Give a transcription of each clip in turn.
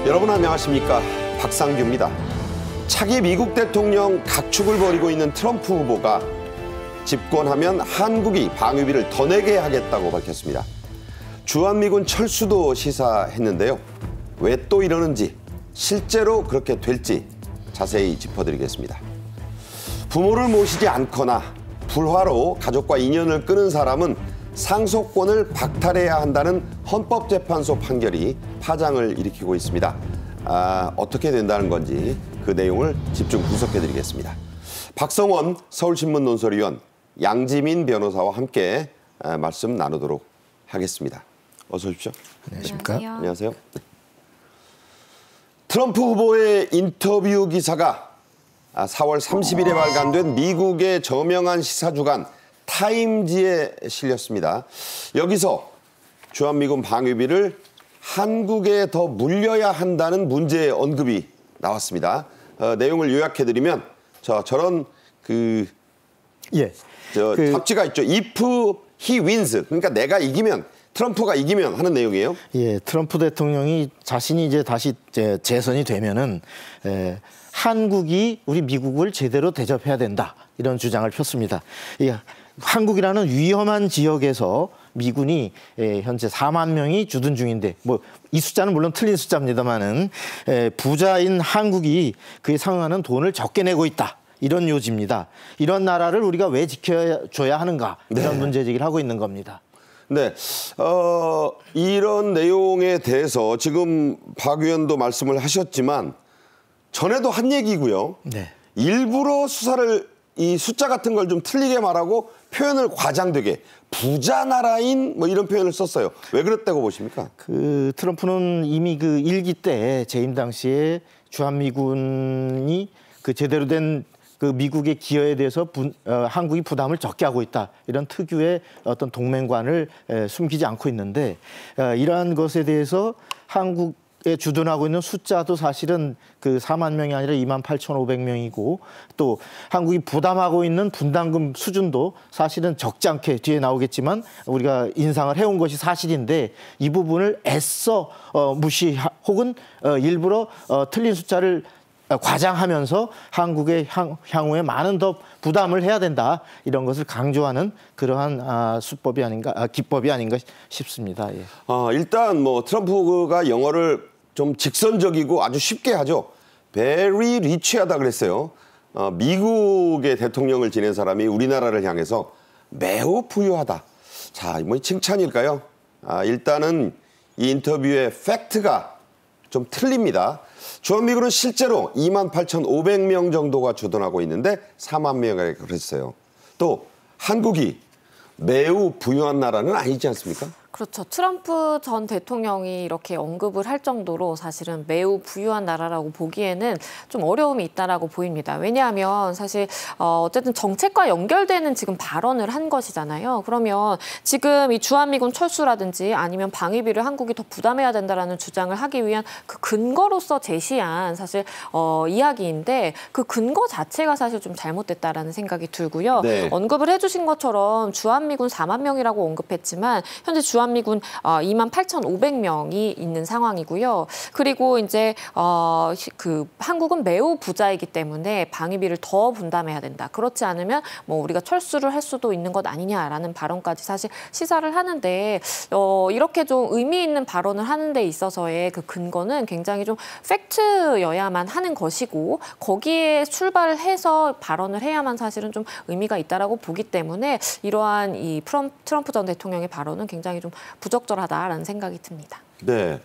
여러분 안녕하십니까? 박상규입니다. 차기 미국 대통령 각축을 벌이고 있는 트럼프 후보가 집권하면 한국이 방위비를 더 내게 하겠다고 밝혔습니다. 주한미군 철수도 시사했는데요. 왜 또 이러는지, 실제로 그렇게 될지 자세히 짚어드리겠습니다. 부모를 모시지 않거나 불화로 가족과 인연을 끊은 사람은 상속권을 박탈해야 한다는 헌법재판소 판결이 파장을 일으키고 있습니다. 어떻게 된다는 건지 그 내용을 집중 분석해드리겠습니다. 박성원 서울신문 논설위원, 양지민 변호사와 함께 말씀 나누도록 하겠습니다. 어서 오십시오. 안녕하십니까? 안녕하세요. 네. 트럼프 후보의 인터뷰 기사가 4월 30일에 발간된 미국의 저명한 시사주간 타임지에 실렸습니다. 여기서 주한미군 방위비를 한국에 더 물려야 한다는 문제의 언급이 나왔습니다. 내용을 요약해드리면 저런 잡지가 있죠. If he wins, 그러니까 내가 이기면, 트럼프가 이기면 하는 내용이에요. 예, 트럼프 대통령이 자신이 이제 다시 재선이 되면은 한국이 우리 미국을 제대로 대접해야 된다, 이런 주장을 폈습니다. 예, 한국이라는 위험한 지역에서 미군이 현재 4만 명이 주둔 중인데, 뭐 이 숫자는 물론 틀린 숫자입니다만은 부자인 한국이 그에 상응하는 돈을 적게 내고 있다, 이런 요지입니다. 이런 나라를 우리가 왜 지켜줘야 하는가, 이런 네. 문제 제기를 하고 있는 겁니다. 네, 이런 내용에 대해서 지금 박 의원도 말씀을 하셨지만 전에도 한 얘기고요. 네. 일부러 수사를 이 숫자 같은 걸 좀 틀리게 말하고 표현을 과장되게 부자 나라인 뭐 이런 표현을 썼어요. 왜 그랬다고 보십니까? 트럼프는 이미 그 일기 때 재임 당시에 주한미군이 제대로 된 미국의 기여에 대해서 한국이 부담을 적게 하고 있다, 이런 특유의 어떤 동맹관을 숨기지 않고 있는데, 이러한 것에 대해서 한국에 주둔하고 있는 숫자도 사실은 4만 명이 아니라 28,500명이고, 또 한국이 부담하고 있는 분담금 수준도 사실은 적지 않게 뒤에 나오겠지만 우리가 인상을 해온 것이 사실인데, 이 부분을 애써 무시 혹은 일부러 틀린 숫자를 과장하면서 한국의 향후에 많은 더 부담을 해야 된다, 이런 것을 강조하는 그러한 수법이 아닌가, 기법이 아닌가 싶습니다. 예. 일단 뭐 트럼프가 영어를 좀 직선적이고 아주 쉽게 하죠. very rich하다 그랬어요. 미국의 대통령을 지낸 사람이 우리나라를 향해서 매우 부유하다. 자, 뭐 칭찬일까요? 일단은 이 인터뷰의 팩트가 좀 틀립니다. 주한미군은 실제로 28,500명 정도가 주둔하고 있는데 4만 명이 그랬어요. 또 한국이 매우 부유한 나라는 아니지 않습니까? 그렇죠. 트럼프 전 대통령이 이렇게 언급을 할 정도로 사실은 매우 부유한 나라라고 보기에는 좀 어려움이 있다라고 보입니다. 왜냐하면 사실 어쨌든 정책과 연결되는 지금 발언을 한 것이잖아요. 그러면 지금 이 주한미군 철수라든지 아니면 방위비를 한국이 더 부담해야 된다라는 주장을 하기 위한 그 근거로서 제시한 사실 이야기인데, 그 근거 자체가 사실 좀 잘못됐다라는 생각이 들고요. 네. 언급을 해주신 것처럼 주한미군 4만 명이라고 언급했지만 현재 주한미군 28,500명이 있는 상황이고요. 그리고 이제 한국은 매우 부자이기 때문에 방위비를 더 분담해야 된다. 그렇지 않으면 뭐 우리가 철수를 할 수도 있는 것 아니냐라는 발언까지 사실 시사를 하는데, 이렇게 좀 의미 있는 발언을 하는 데 있어서의 그 근거는 굉장히 좀 팩트여야만 하는 것이고, 거기에 출발을 해서 발언을 해야만 사실은 좀 의미가 있다라고 보기 때문에 이러한 이 트럼프 전 대통령의 발언은 굉장히 좀 부적절하다라는 생각이 듭니다. 네,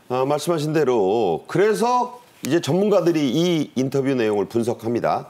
말씀하신 대로 그래서 이제 전문가들이 이 인터뷰 내용을 분석합니다.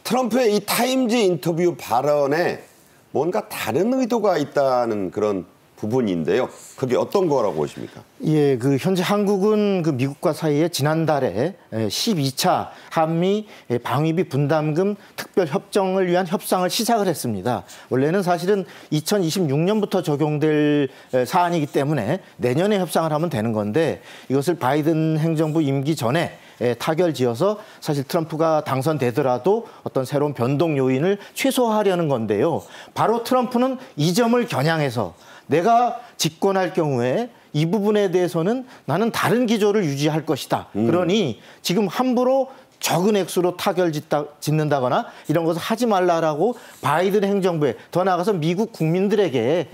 트럼프의 이 타임즈 인터뷰 발언에 뭔가 다른 의도가 있다는 그런 부분인데요. 그게 어떤 거라고 보십니까? 예, 현재 한국은 미국과 사이에 지난달에 12차 한미 방위비 분담금 특별 협정을 위한 협상을 시작을 했습니다. 원래는 사실은 2026년부터 적용될 사안이기 때문에 내년에 협상을 하면 되는 건데, 이것을 바이든 행정부 임기 전에 타결지어서 사실 트럼프가 당선되더라도 어떤 새로운 변동 요인을 최소화하려는 건데요. 바로 트럼프는 이 점을 겨냥해서 내가 집권할 경우에 이 부분에 대해서는 나는 다른 기조를 유지할 것이다. 그러니 지금 함부로 적은 액수로 타결 짓는다거나 이런 것을 하지 말라라고 바이든 행정부에 더 나아가서 미국 국민들에게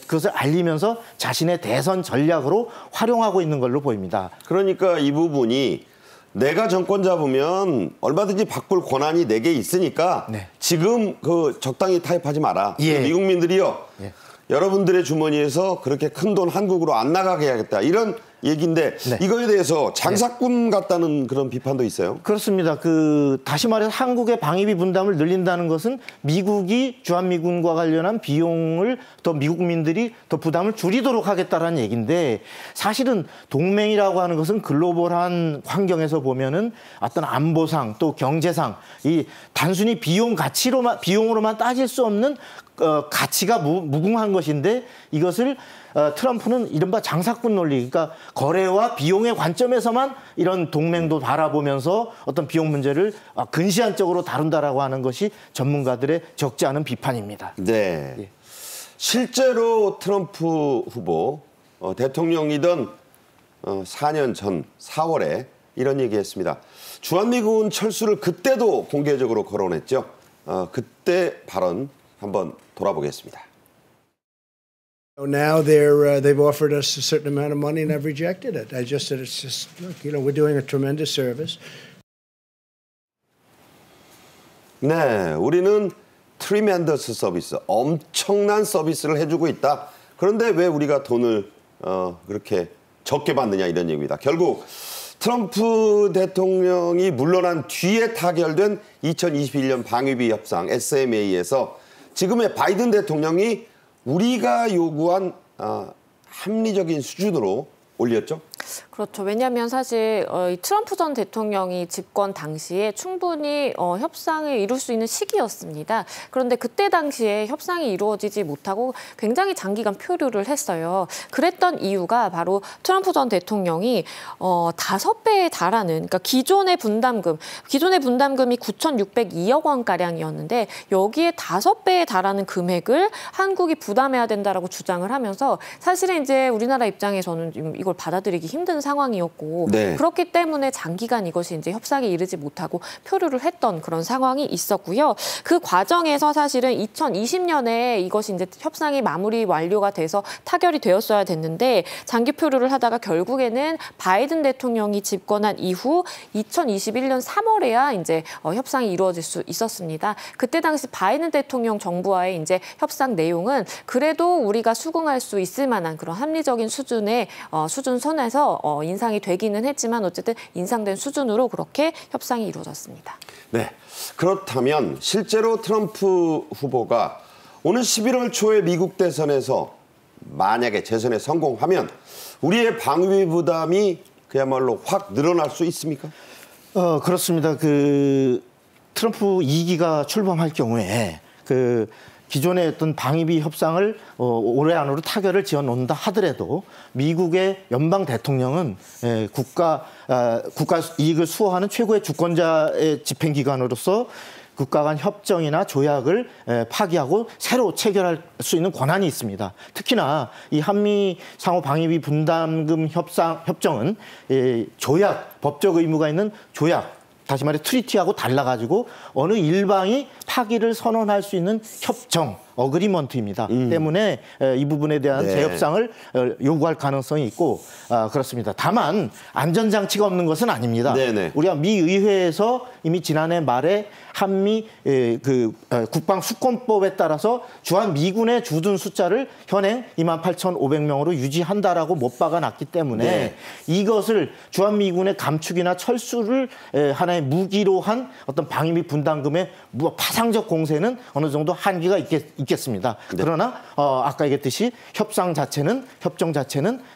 그것을 알리면서 자신의 대선 전략으로 활용하고 있는 걸로 보입니다. 그러니까 이 부분이 내가 정권 잡으면 얼마든지 바꿀 권한이 내게 있으니까 네. 지금 그 적당히 타협하지 마라. 예. 미국민들이요. 예. 여러분들의 주머니에서 그렇게 큰 돈 한국으로 안 나가게 해야겠다. 이런 얘기인데 네. 이거에 대해서 장사꾼 같다는 그런 비판도 있어요. 그렇습니다. 다시 말해서 한국의 방위비 분담을 늘린다는 것은 미국이 주한미군과 관련한 비용을 더 미국민들이 더 부담을 줄이도록 하겠다라는 얘기인데 사실은 동맹이라고 하는 것은 글로벌한 환경에서 보면은 어떤 안보상 또 경제상 이 단순히 비용으로만 따질 수 없는 가치가 무궁한 것인데 이것을 트럼프는 이른바 장사꾼 논리, 그러니까 거래와 비용의 관점에서만 이런 동맹도 바라보면서 어떤 비용 문제를 근시안적으로 다룬다라고 하는 것이 전문가들의 적지 않은 비판입니다. 네. 예. 실제로 트럼프 후보 대통령이던 4년 전 4월에 이런 얘기했습니다. 주한미군 철수를 그때도 공개적으로 거론했죠. 그때 발언 한번 돌아보겠습니다. Now they've offered us a certain amount of money and I've rejected it. I just said it's just look, we're doing a tremendous service. 네, 우리는 트리멘더스 서비스, 엄청난 서비스를 해주고 있다. 그런데 왜 우리가 돈을 그렇게 적게 받느냐 이런 얘기입니다. 결국 트럼프 대통령이 물러난 뒤에 타결된 2021년 방위비 협상 SMA에서 지금의 바이든 대통령이 우리가 요구한 합리적인 수준으로 올렸죠. 그렇죠. 왜냐하면 사실 이 트럼프 전 대통령이 집권 당시에 충분히 협상을 이룰 수 있는 시기였습니다. 그런데 그때 당시에 협상이 이루어지지 못하고 굉장히 장기간 표류를 했어요. 그랬던 이유가 바로 트럼프 전 대통령이 5배에 달하는, 그러니까 기존의 분담금이 9,602억 원가량이었는데 여기에 5배에 달하는 금액을 한국이 부담해야 된다라고 주장을 하면서 사실은 이제 우리나라 입장에서는 이걸 받아들이기 힘든 상황이었고 네. 그렇기 때문에 장기간 이것이 이제 협상에 이르지 못하고 표류를 했던 그런 상황이 있었고요. 그 과정에서 사실은 2020년에 이것이 이제 협상이 마무리 완료가 돼서 타결이 되었어야 됐는데 장기 표류를 하다가 결국에는 바이든 대통령이 집권한 이후 2021년 3월에야 이제 협상이 이루어질 수 있었습니다. 그때 당시 바이든 대통령 정부와의 이제 협상 내용은 그래도 우리가 수긍할 수 있을 만한 그런 합리적인 수준의 수준 선에서 인상이 되기는 했지만 어쨌든 인상된 수준으로 그렇게 협상이 이루어졌습니다. 네, 그렇다면 실제로 트럼프 후보가 오는 11월 초에 미국 대선에서 만약에 재선에 성공하면 우리의 방위비 부담이 그야말로 확 늘어날 수 있습니까? 그렇습니다. 트럼프 2기가 출범할 경우에 기존의 어떤 방위비 협상을 올해 안으로 타결을 지어 놓는다 하더라도 미국의 연방 대통령은 국가 이익을 수호하는 최고의 주권자의 집행기관으로서 국가 간 협정이나 조약을 파기하고 새로 체결할 수 있는 권한이 있습니다. 특히나 이 한미 상호 방위비 분담금 협정은 조약, 법적 의무가 있는 조약, 다시 말해 트리티하고 달라가지고 어느 일방이 파기를 선언할 수 있는 협정, 어그리먼트입니다. 때문에 이 부분에 대한 네. 재협상을 요구할 가능성이 있고 그렇습니다. 다만 안전장치가 없는 것은 아닙니다. 네네. 우리가 미 의회에서 이미 지난해 말에 한미 국방수권법에 따라서 주한미군의 주둔 숫자를 현행 28,500명으로 유지한다라고 못 박아놨기 때문에 네. 이것을 주한미군의 감축이나 철수를 하나의 무기로 한 어떤 방위비 분담금의 파상적 공세는 어느 정도 한계가 있겠습니다. 네. 그러나 아까 얘기했듯이 협정 자체는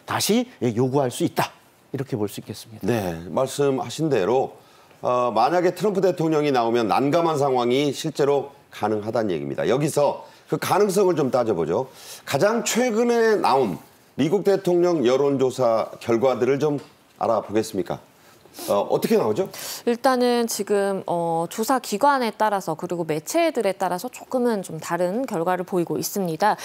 다시 요구할 수 있다. 이렇게 볼 수 있겠습니다. 네, 말씀하신 대로 만약에 트럼프 대통령이 나오면 난감한 상황이 실제로 가능하다는 얘기입니다. 여기서 그 가능성을 좀 따져보죠. 가장 최근에 나온 미국 대통령 여론조사 결과들을 좀 알아보겠습니까? 어떻게 나오죠? 일단은 지금 조사 기관에 따라서 그리고 매체들에 따라서 조금은 좀 다른 결과를 보이고 있습니다.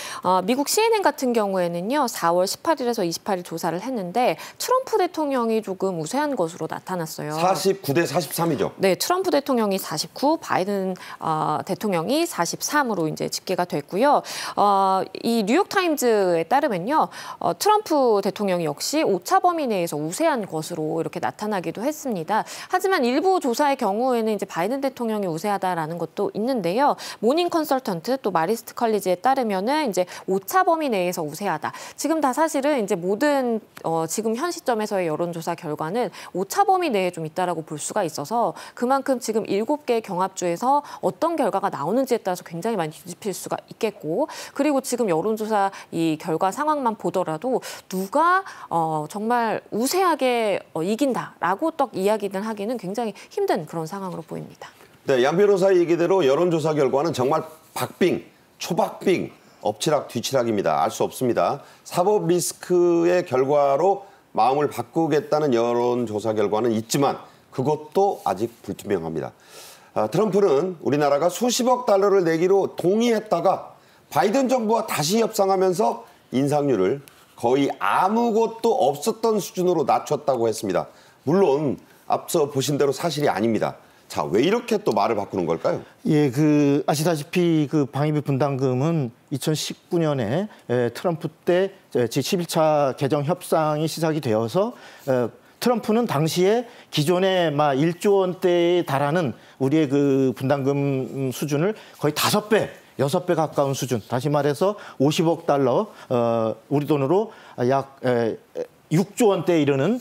미국 CNN 같은 경우에는요. 4월 18일에서 28일 조사를 했는데 트럼프 대통령이 조금 우세한 것으로 나타났어요. 49대 43이죠. 네, 트럼프 대통령이 49, 바이든 대통령이 43으로 이제 집계가 됐고요. 이 뉴욕타임즈에 따르면요. 트럼프 대통령이 역시 오차 범위 내에서 우세한 것으로 이렇게 나타나기도 했습니다. 하지만 일부 조사의 경우에는 이제 바이든 대통령이 우세하다라는 것도 있는데요. 모닝 컨설턴트 또 마리스트 컬리지에 따르면은 이제 오차 범위 내에서 우세하다. 지금 다 사실은 이제 모든 지금 현 시점에서의 여론조사 결과는 오차 범위 내에 좀 있다라고 볼 수가 있어서 그만큼 지금 7개의 경합주에서 어떤 결과가 나오는지에 따라서 굉장히 많이 뒤집힐 수가 있겠고 그리고 지금 여론조사 이 결과 상황만 보더라도 누가 정말 우세하게 이긴다라고 딱 이야기를 하기는 굉장히 힘든 그런 상황으로 보입니다. 네, 양 변호사의 얘기대로 여론조사 결과는 정말 박빙, 초박빙, 엎치락 뒤치락입니다. 알 수 없습니다. 사법 리스크의 결과로 마음을 바꾸겠다는 여론조사 결과는 있지만 그것도 아직 불투명합니다. 트럼프는 우리나라가 수십억 달러를 내기로 동의했다가 바이든 정부와 다시 협상하면서 인상률을 거의 아무것도 없었던 수준으로 낮췄다고 했습니다. 물론 앞서 보신 대로 사실이 아닙니다. 자, 왜 이렇게 또 말을 바꾸는 걸까요? 예, 아시다시피 방위비 분담금은 2019년에 트럼프 때 제11차 개정 협상이 시작이 되어서 트럼프는 당시에 기존의 1조 원대에 달하는 우리의 분담금 수준을 거의 5배, 6배 가까운 수준, 다시 말해서 50억 달러, 우리 돈으로 약 6조 원대에 이르는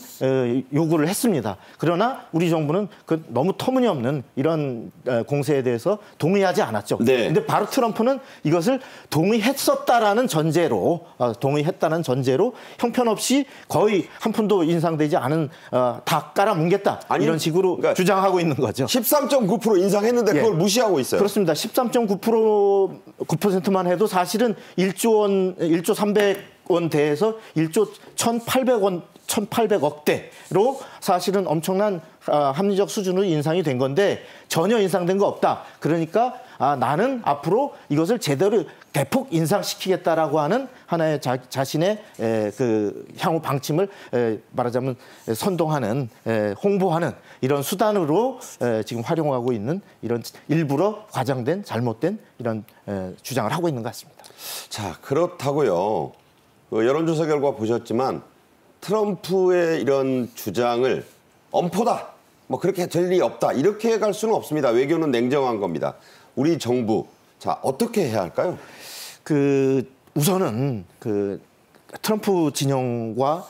요구를 했습니다. 그러나 우리 정부는 너무 터무니없는 이런 공세에 대해서 동의하지 않았죠. 네. 근데 바로 트럼프는 이것을 동의했다는 전제로 형편없이 거의 한 푼도 인상되지 않은 다 깔아뭉갰다. 이런 식으로 그러니까 주장하고 있는 거죠. 13.9% 인상했는데 그걸 무시하고 있어요. 그렇습니다. 13.9%만 해도 사실은 1조 300원대에서 1조 1,800억대로 사실은 엄청난 합리적 수준으로 인상이 된 건데 전혀 인상된 거 없다. 그러니까 나는 앞으로 이것을 제대로 대폭 인상시키겠다라고 하는 하나의 자신의 향후 방침을 말하자면 선동하는 홍보하는 이런 수단으로 지금 활용하고 있는 이런 일부러 과장된 잘못된 이런 주장을 하고 있는 것 같습니다. 자, 그렇다고요. 여론조사 결과 보셨지만 트럼프의 이런 주장을 엄포다, 그렇게 될 리 없다 이렇게 갈 수는 없습니다. 외교는 냉정한 겁니다. 우리 정부, 자, 어떻게 해야 할까요? 우선은 트럼프 진영과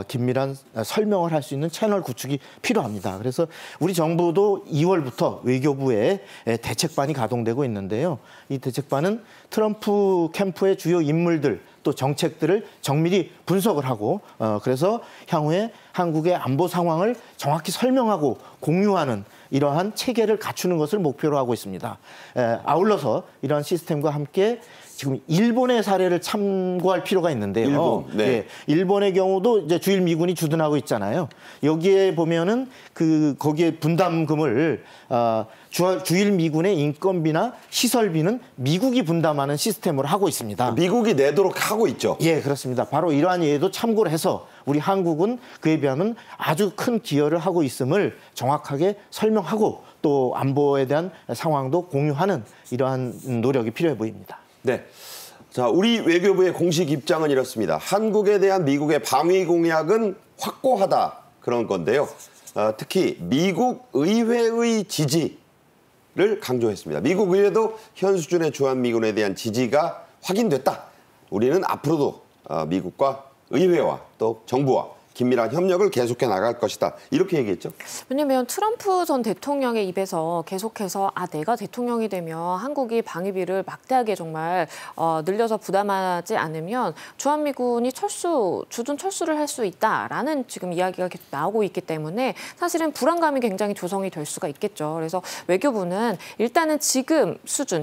긴밀한 설명을 할 수 있는 채널 구축이 필요합니다. 그래서 우리 정부도 2월부터 외교부에 대책반이 가동되고 있는데요. 이 대책반은 트럼프 캠프의 주요 인물들 또 정책들을 정밀히 분석을 하고 그래서 향후에 한국의 안보 상황을 정확히 설명하고 공유하는 이러한 체계를 갖추는 것을 목표로 하고 있습니다. 아울러서 이러한 시스템과 함께 지금 일본의 사례를 참고할 필요가 있는데요. 일본, 네. 예, 일본의 경우도 이제 주일 미군이 주둔하고 있잖아요. 여기에 보면은 거기에 분담금을 주일 미군의 인건비나 시설비는 미국이 분담하는 시스템으로 하고 있습니다. 미국이 내도록 하고 있죠. 예, 그렇습니다. 바로 이러한 예도 참고를 해서 우리 한국은 그에 비하면 아주 큰 기여를 하고 있음을 정확하게 설명하고 또 안보에 대한 상황도 공유하는 이러한 노력이 필요해 보입니다. 네. 자, 우리 외교부의 공식 입장은 이렇습니다. 한국에 대한 미국의 방위 공약은 확고하다 그런 건데요. 특히 미국 의회의 지지를 강조했습니다. 미국 의회도 현 수준의 주한미군에 대한 지지가 확인됐다. 우리는 앞으로도 미국과 의회와 또 정부와 긴밀한 협력을 계속해 나갈 것이다. 이렇게 얘기했죠. 왜냐하면 트럼프 전 대통령의 입에서 계속해서 내가 대통령이 되면 한국이 방위비를 막대하게 정말 늘려서 부담하지 않으면 주한미군이 주둔 철수를 할 수 있다라는 지금 이야기가 계속 나오고 있기 때문에 사실은 불안감이 굉장히 조성이 될 수가 있겠죠. 그래서 외교부는 일단은 지금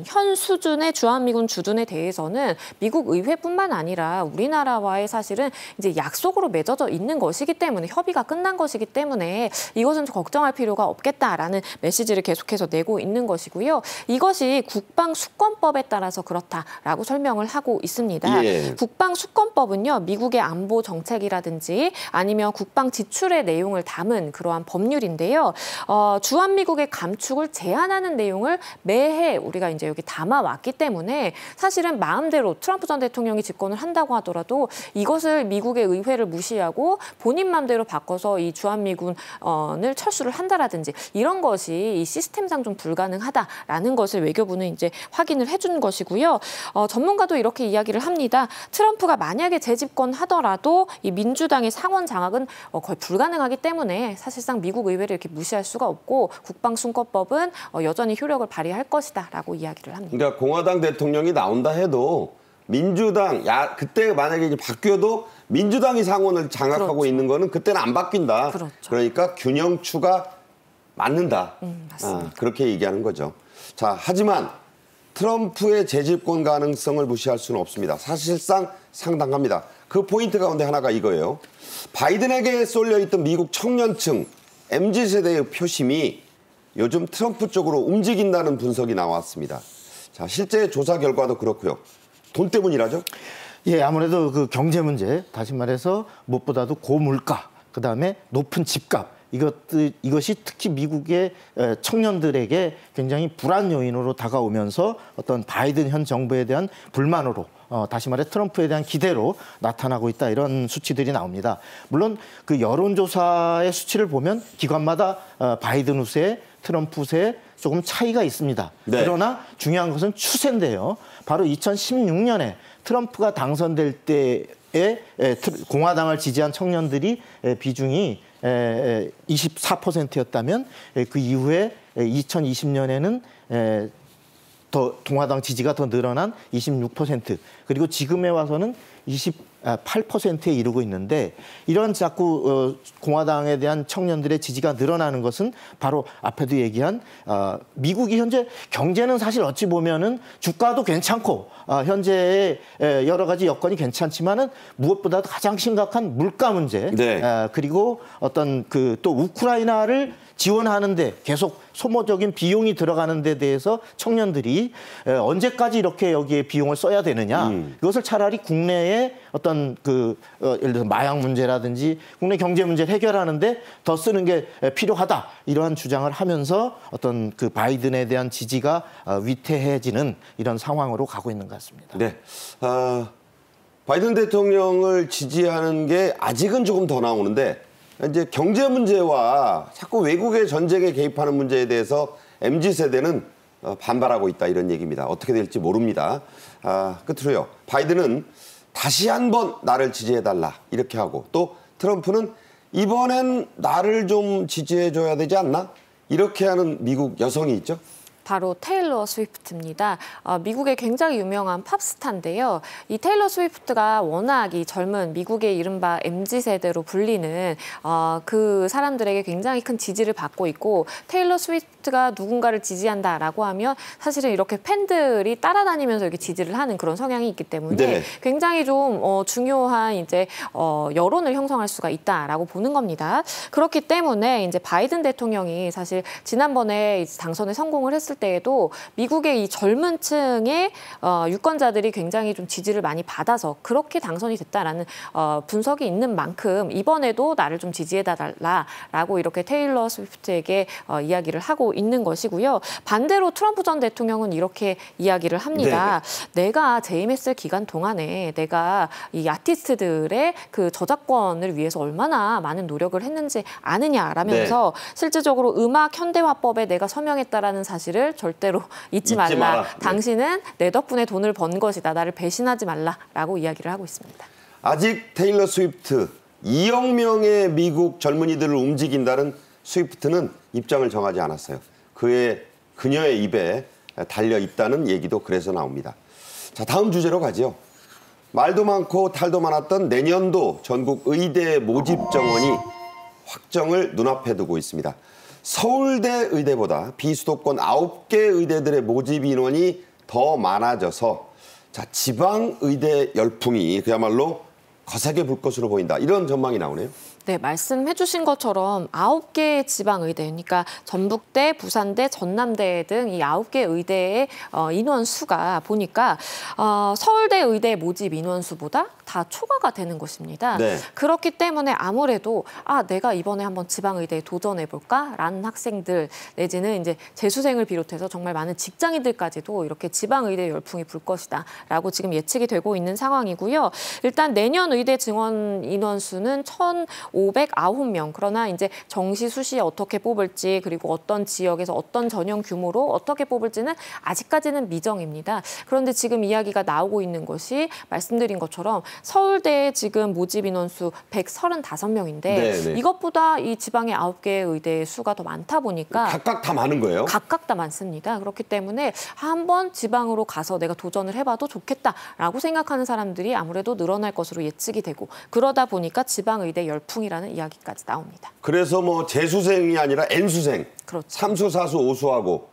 현 수준의 주한미군 주둔에 대해서는 미국 의회뿐만 아니라 우리나라와의 사실은 이제 약속으로 맺어져 있는 것이기 때문에 협의가 끝난 것이기 때문에 이것은 좀 걱정할 필요가 없겠다라는 메시지를 계속해서 내고 있는 것이고요. 이것이 국방수권법에 따라서 그렇다라고 설명을 하고 있습니다. 예. 국방수권법은요. 미국의 안보 정책이라든지 아니면 국방 지출의 내용을 담은 그러한 법률인데요. 주한미국의 감축을 제한하는 내용을 매해 우리가 이제 여기 담아왔기 때문에 사실은 마음대로 트럼프 전 대통령이 집권을 한다고 하더라도 이것을 미국의 의회를 무시하고 본인 마음대로 바꿔서 이 주한미군을 철수를 한다라든지 이런 것이 이 시스템상 좀 불가능하다라는 것을 외교부는 이제 확인을 해준 것이고요. 전문가도 이렇게 이야기를 합니다. 트럼프가 만약에 재집권하더라도 이 민주당의 상원 장악은 거의 불가능하기 때문에 사실상 미국 의회를 이렇게 무시할 수가 없고 국방수권법은 여전히 효력을 발휘할 것이다라고 이야기를 합니다. 그러니까 공화당 대통령이 나온다 해도 민주당 그때 만약에 이제 바뀌어도 민주당이 상원을 장악하고 그렇죠. 있는 거는 그때는 안 바뀐다. 그렇죠. 그러니까 균형추가 맞는다. 맞습니다. 그렇게 얘기하는 거죠. 자, 하지만 트럼프의 재집권 가능성을 무시할 수는 없습니다. 사실상 상당합니다. 그 포인트 가운데 하나가 이거예요. 바이든에게 쏠려있던 미국 청년층 MZ세대의 표심이 요즘 트럼프 쪽으로 움직인다는 분석이 나왔습니다. 자, 실제 조사 결과도 그렇고요. 돈 때문이라죠? 예, 아무래도 그 경제 문제, 다시 말해서 무엇보다도 고물가, 그다음에 높은 집값, 이것이 특히 미국의 청년들에게 굉장히 불안 요인으로 다가오면서 어떤 바이든 현 정부에 대한 불만으로 다시 말해 트럼프에 대한 기대로 나타나고 있다, 이런 수치들이 나옵니다. 물론 그 여론조사의 수치를 보면 기관마다 바이든 우세, 트럼프 우세 조금 차이가 있습니다. 네. 그러나 중요한 것은 추세인데요. 바로 2016년에 트럼프가 당선될 때에 공화당을 지지한 청년들이 비중이 24%였다면 그 이후에 2020년에는 더 공화당 지지가 더 늘어난 26%, 그리고 지금에 와서는 28%에 이르고 있는데, 이런 자꾸 공화당에 대한 청년들의 지지가 늘어나는 것은 바로 앞에도 얘기한 미국이 현재 경제는 사실 어찌 보면은 주가도 괜찮고 현재의 여러 가지 여건이 괜찮지만은 무엇보다도 가장 심각한 물가 문제, 네. 그리고 어떤 그 또 우크라이나를 지원하는데 계속 소모적인 비용이 들어가는 데 대해서 청년들이 언제까지 이렇게 여기에 비용을 써야 되느냐, 이것을 차라리 국내에 어떤 그 예를 들어서 마약 문제라든지 국내 경제 문제를 해결하는데 더 쓰는 게 필요하다, 이러한 주장을 하면서 어떤 그 바이든에 대한 지지가 위태해지는 이런 상황으로 가고 있는 것 같습니다. 네. 바이든 대통령을 지지하는 게 아직은 조금 더 나오는데, 이제 경제 문제와 자꾸 외국의 전쟁에 개입하는 문제에 대해서 MZ세대는 반발하고 있다, 이런 얘기입니다. 어떻게 될지 모릅니다. 끝으로요. 바이든은 다시 한번 나를 지지해달라 이렇게 하고, 또 트럼프는 이번엔 나를 좀 지지해줘야 되지 않나? 이렇게 하는 미국 여성이 있죠. 바로 테일러 스위프트입니다. 미국의 굉장히 유명한 팝스타인데요. 이 테일러 스위프트가 워낙 이 젊은 미국의 이른바 MZ세대로 불리는 그 사람들에게 굉장히 큰 지지를 받고 있고, 테일러 스위프트가 누군가를 지지한다라고 하면 사실은 이렇게 팬들이 따라다니면서 이렇게 지지를 하는 그런 성향이 있기 때문에 네. 굉장히 좀 중요한 이제 여론을 형성할 수가 있다라고 보는 겁니다. 그렇기 때문에 이제 바이든 대통령이 사실 지난번에 당선에 성공을 했을 때에도 미국의 이 젊은 층의 유권자들이 굉장히 좀 지지를 많이 받아서 그렇게 당선이 됐다라는 분석이 있는 만큼 이번에도 나를 좀 지지해달라라고 이렇게 테일러 스위프트에게 이야기를 하고 있는 것이고요. 반대로 트럼프 전 대통령은 이렇게 이야기를 합니다. 네. 내가 재임했을 기간 동안에 내가 이 아티스트들의 그 저작권을 위해서 얼마나 많은 노력을 했는지 아느냐라면서 실질적으로 음악 현대화법에 내가 서명했다라는 사실을 절대로 잊지 말라. 당신은 내 덕분에 돈을 번 것이다. 나를 배신하지 말라라고 이야기를 하고 있습니다. 아직 테일러 스위프트 2억 명의 미국 젊은이들을 움직인다는 스위프트는 입장을 정하지 않았어요. 그녀의 입에 달려 있다는 얘기도 그래서 나옵니다. 자, 다음 주제로 가죠. 말도 많고 탈도 많았던 내년도 전국 의대 모집 정원이 확정을 눈앞에 두고 있습니다. 서울대 의대보다 비수도권 9개 의대들의 모집 인원이 더 많아져서 자, 지방 의대 열풍이 그야말로 거세게 불 것으로 보인다, 이런 전망이 나오네요. 네, 말씀해 주신 것처럼 9개의 지방의대, 그러니까 전북대, 부산대, 전남대 등 이 9개 의대의 인원 수가 보니까 서울대 의대 모집 인원 수보다 다 초과가 되는 것입니다. 네. 그렇기 때문에 아무래도 내가 이번에 한번 지방의대에 도전해볼까라는 학생들 내지는 이제 재수생을 비롯해서 정말 많은 직장인들까지도 이렇게 지방의대 열풍이 불 것이다라고 지금 예측이 되고 있는 상황이고요. 일단 내년 의대 증원 인원 수는 1,509명. 그러나 이제 정시, 수시에 어떻게 뽑을지 그리고 어떤 지역에서 어떤 전형 규모로 어떻게 뽑을지는 아직까지는 미정입니다. 그런데 지금 이야기가 나오고 있는 것이 말씀드린 것처럼 서울대의 지금 모집 인원수 135명인데 네네. 이것보다 이 지방의 9개의 의대의 수가 더 많다 보니까 각각 다 많은 거예요? 각각 다 많습니다. 그렇기 때문에 한번 지방으로 가서 내가 도전을 해봐도 좋겠다라고 생각하는 사람들이 아무래도 늘어날 것으로 예측이 되고 그러다 보니까 지방의대 열풍이라는 이야기까지 나옵니다. 그래서 뭐 재수생이 아니라 N수생, 그렇죠. 3수, 4수, 5수하고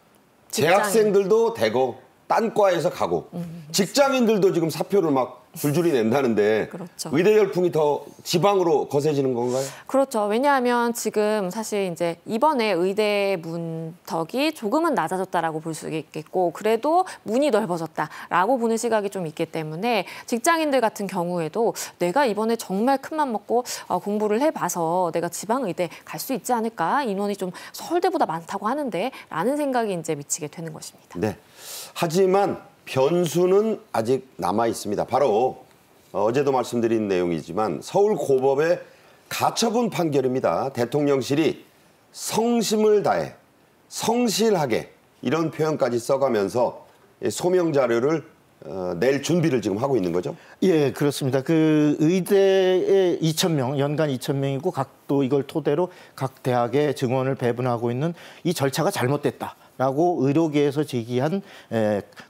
재학생들도 대거 딴 과에서 가고 직장인들도 지금 사표를 막 줄줄이 낸다는데 그렇죠. 의대 열풍이 더 지방으로 거세지는 건가요? 그렇죠. 왜냐하면 지금 사실 이제 이번에 의대 문턱이 조금은 낮아졌다라고 볼 수 있겠고 그래도 문이 넓어졌다라고 보는 시각이 좀 있기 때문에 직장인들 같은 경우에도 내가 이번에 정말 큰맘 먹고 공부를 해봐서 내가 지방의대 갈 수 있지 않을까? 인원이 좀 서울대보다 많다고 하는데 라는 생각이 이제 미치게 되는 것입니다. 네. 하지만 변수는 아직 남아 있습니다. 바로 어제도 말씀드린 내용이지만 서울고법의 가처분 판결입니다. 대통령실이 성심을 다해 성실하게 이런 표현까지 써가면서 소명 자료를 낼 준비를 지금 하고 있는 거죠? 예, 그렇습니다. 그 의대에 2,000명, 연간 2,000명이고 또 이걸 토대로 각 대학에 증원을 배분하고 있는 이 절차가 잘못됐다. 라고 의료계에서 제기한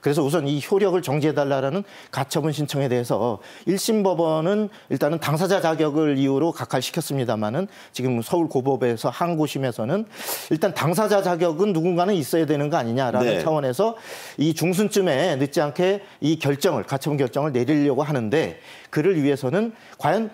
그래서 우선 이 효력을 정지해달라는 가처분 신청에 대해서 1심 법원은 일단은 당사자 자격을 이유로 각하시켰습니다마는 지금 서울고법에서 항고심에서는 일단 당사자 자격은 누군가는 있어야 되는 거 아니냐라는 네. 차원에서 이 중순쯤에 늦지 않게 이 가처분 결정을 내리려고 하는데 그를 위해서는 과연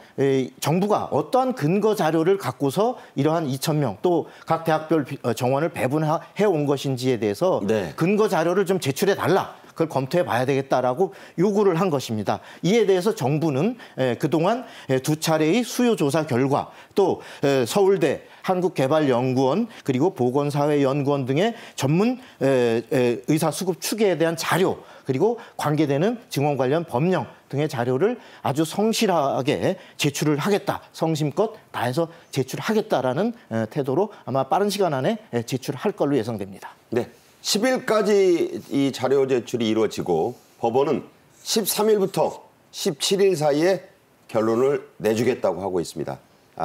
정부가 어떠한 근거 자료를 갖고서 이러한 2,000명 또 각 대학별 정원을 배분해 온 것인지에 대해서 네. 근거 자료를 좀 제출해 달라. 그걸 검토해 봐야 되겠다라고 요구를 한 것입니다. 이에 대해서 정부는 그동안 2차례의 수요 조사 결과 또 서울대 한국개발연구원 그리고 보건사회연구원 등의 전문 의사 수급 추계에 대한 자료 그리고 관계되는 증원 관련 법령 등의 자료를 아주 성실하게 제출을 하겠다. 성심껏 다해서 제출하겠다라는 태도로 아마 빠른 시간 안에 제출할 걸로 예상됩니다. 네. 10일까지 이 자료 제출이 이루어지고 법원은 13일부터 17일 사이에 결론을 내주겠다고 하고 있습니다.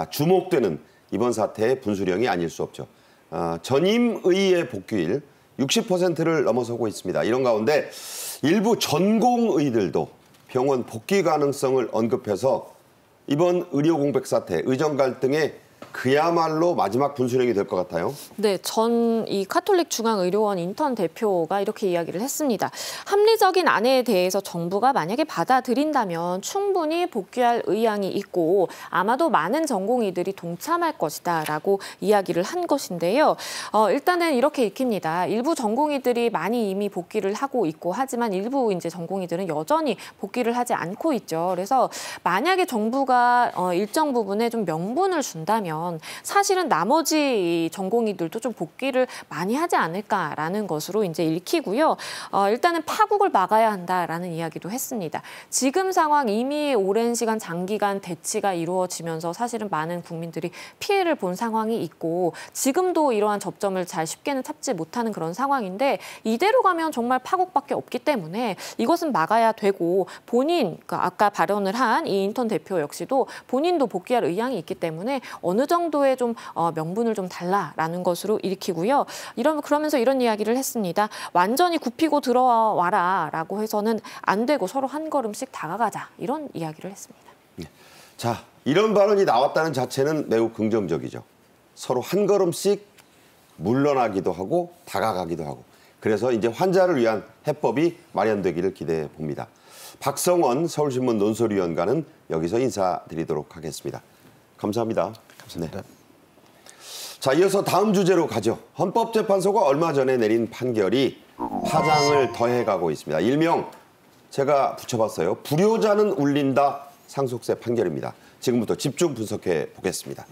주목되는 이번 사태의 분수령이 아닐 수 없죠. 전임의의 복귀일 60%를 넘어서고 있습니다. 이런 가운데 일부 전공의들도 병원 복귀 가능성을 언급해서 이번 의료 공백 사태, 의정 갈등에 그야말로 마지막 분수령이 될 것 같아요. 네, 이 카톨릭 중앙의료원 인턴 대표가 이렇게 이야기를 했습니다. 합리적인 안에 대해서 정부가 만약에 받아들인다면 충분히 복귀할 의향이 있고 아마도 많은 전공의들이 동참할 것이다라고 이야기를 한 것인데요. 일단은 이렇게 읽힙니다. 일부 전공의들이 많이 이미 복귀를 하고 있고 하지만 일부 이제 전공의들은 여전히 복귀를 하지 않고 있죠. 그래서 만약에 정부가 일정 부분에 좀 명분을 준다면 사실은 나머지 전공의들도 좀 복귀를 많이 하지 않을까라는 것으로 이제 읽히고요. 일단은 파국을 막아야 한다라는 이야기도 했습니다. 지금 상황 이미 오랜 시간 장기간 대치가 이루어지면서 사실은 많은 국민들이 피해를 본 상황이 있고 지금도 이러한 접점을 잘 쉽게는 찾지 못하는 그런 상황인데 이대로 가면 정말 파국밖에 없기 때문에 이것은 막아야 되고 본인 아까 발언을 한 이 인턴 대표 역시도 본인도 복귀할 의향이 있기 때문에 어느 정도의 좀 명분을 좀 달라라는 것으로 읽히고요. 그러면서 이런 이야기를 했습니다. 완전히 굽히고 들어와라라고 해서는 안 되고 서로 한 걸음씩 다가가자 이런 이야기를 했습니다. 자, 이런 발언이 나왔다는 자체는 매우 긍정적이죠. 서로 한 걸음씩 물러나기도 하고 다가가기도 하고 그래서 이제 환자를 위한 해법이 마련되기를 기대해 봅니다. 박성원 서울신문 논설위원과는 여기서 인사드리도록 하겠습니다. 감사합니다. 없습니다. 자, 이어서 다음 주제로 가죠. 헌법재판소가 얼마 전에 내린 판결이 파장을 더해가고 있습니다. 일명 제가 붙여봤어요. 불효자는 울린다 상속세 판결입니다. 지금부터 집중 분석해 보겠습니다.